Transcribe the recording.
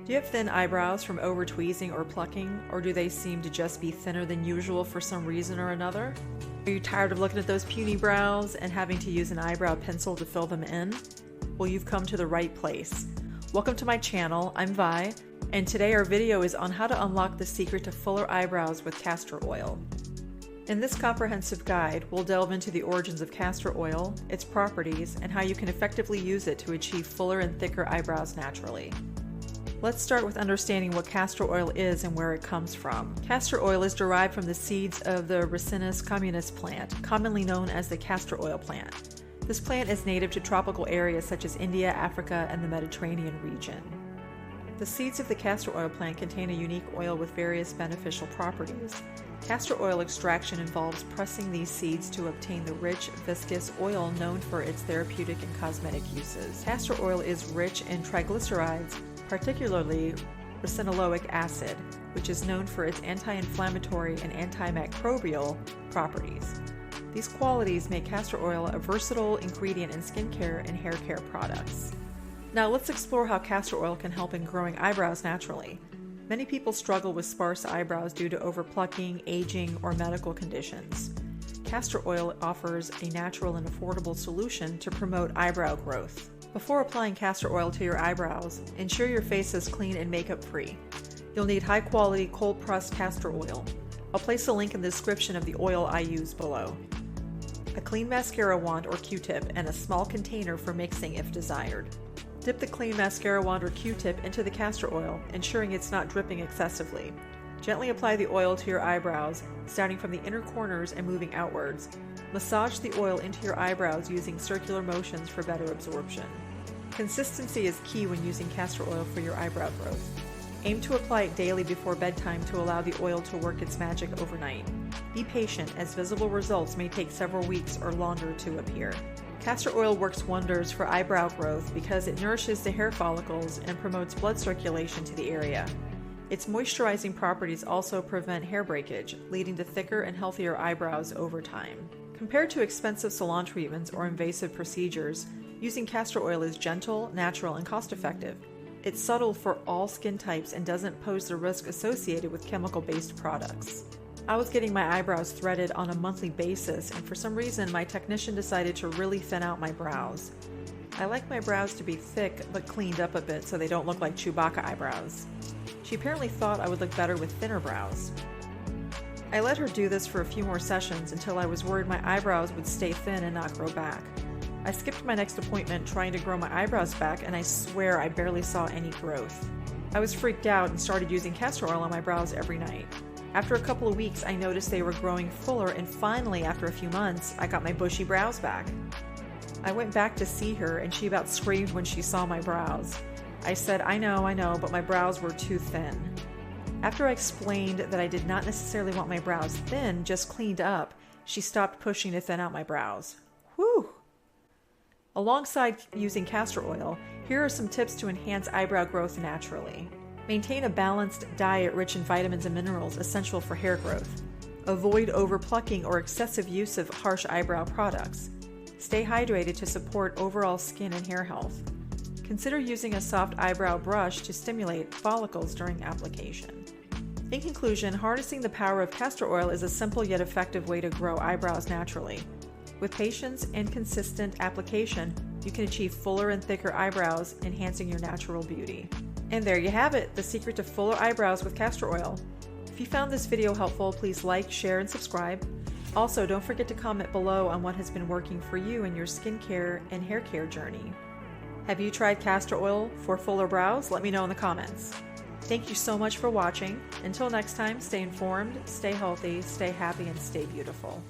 Do you have thin eyebrows from over tweezing or plucking, or do they seem to just be thinner than usual for some reason or another? Are you tired of looking at those puny brows and having to use an eyebrow pencil to fill them in? Well, you've come to the right place. Welcome to my channel. I'm Vi, and today our video is on how to unlock the secret to fuller eyebrows with castor oil. In this comprehensive guide, we'll delve into the origins of castor oil, its properties, and how you can effectively use it to achieve fuller and thicker eyebrows naturally. Let's start with understanding what castor oil is and where it comes from. Castor oil is derived from the seeds of the Ricinus communis plant, commonly known as the castor oil plant. This plant is native to tropical areas such as India, Africa, and the Mediterranean region. The seeds of the castor oil plant contain a unique oil with various beneficial properties. Castor oil extraction involves pressing these seeds to obtain the rich, viscous oil known for its therapeutic and cosmetic uses. Castor oil is rich in triglycerides, particularly ricinoleic acid, which is known for its anti-inflammatory and antimicrobial properties. These qualities make castor oil a versatile ingredient in skincare and hair care products. Now let's explore how castor oil can help in growing eyebrows naturally. Many people struggle with sparse eyebrows due to overplucking, aging, or medical conditions. Castor oil offers a natural and affordable solution to promote eyebrow growth. Before applying castor oil to your eyebrows, ensure your face is clean and makeup-free. You'll need high-quality cold-pressed castor oil. I'll place a link in the description of the oil I use below. A clean mascara wand or Q-tip and a small container for mixing if desired. Dip the clean mascara wand or Q-tip into the castor oil, ensuring it's not dripping excessively. Gently apply the oil to your eyebrows, starting from the inner corners and moving outwards. Massage the oil into your eyebrows using circular motions for better absorption. Consistency is key when using castor oil for your eyebrow growth. Aim to apply it daily before bedtime to allow the oil to work its magic overnight. Be patient, as visible results may take several weeks or longer to appear. Castor oil works wonders for eyebrow growth because it nourishes the hair follicles and promotes blood circulation to the area. Its moisturizing properties also prevent hair breakage, leading to thicker and healthier eyebrows over time. Compared to expensive salon treatments or invasive procedures, using castor oil is gentle, natural, and cost-effective. It's subtle for all skin types and doesn't pose the risk associated with chemical-based products. I was getting my eyebrows threaded on a monthly basis, and for some reason my technician decided to really thin out my brows. I like my brows to be thick but cleaned up a bit so they don't look like Chewbacca eyebrows. She apparently thought I would look better with thinner brows. I let her do this for a few more sessions until I was worried my eyebrows would stay thin and not grow back. I skipped my next appointment trying to grow my eyebrows back, and I swear I barely saw any growth. I was freaked out and started using castor oil on my brows every night. After a couple of weeks, I noticed they were growing fuller, and finally, after a few months, I got my bushy brows back. I went back to see her, and she about screamed when she saw my brows. I said, I know, but my brows were too thin. After I explained that I did not necessarily want my brows thin, just cleaned up, she stopped pushing to thin out my brows. Whew! Alongside using castor oil, here are some tips to enhance eyebrow growth naturally. Maintain a balanced diet rich in vitamins and minerals essential for hair growth. Avoid overplucking or excessive use of harsh eyebrow products. Stay hydrated to support overall skin and hair health. Consider using a soft eyebrow brush to stimulate follicles during application. In conclusion, harnessing the power of castor oil is a simple yet effective way to grow eyebrows naturally. With patience and consistent application, you can achieve fuller and thicker eyebrows, enhancing your natural beauty. And there you have it, the secret to fuller eyebrows with castor oil. If you found this video helpful, please like, share, and subscribe. Also, don't forget to comment below on what has been working for you in your skincare and hair care journey. Have you tried castor oil for fuller brows? Let me know in the comments. Thank you so much for watching. Until next time, stay informed, stay healthy, stay happy, and stay beautiful.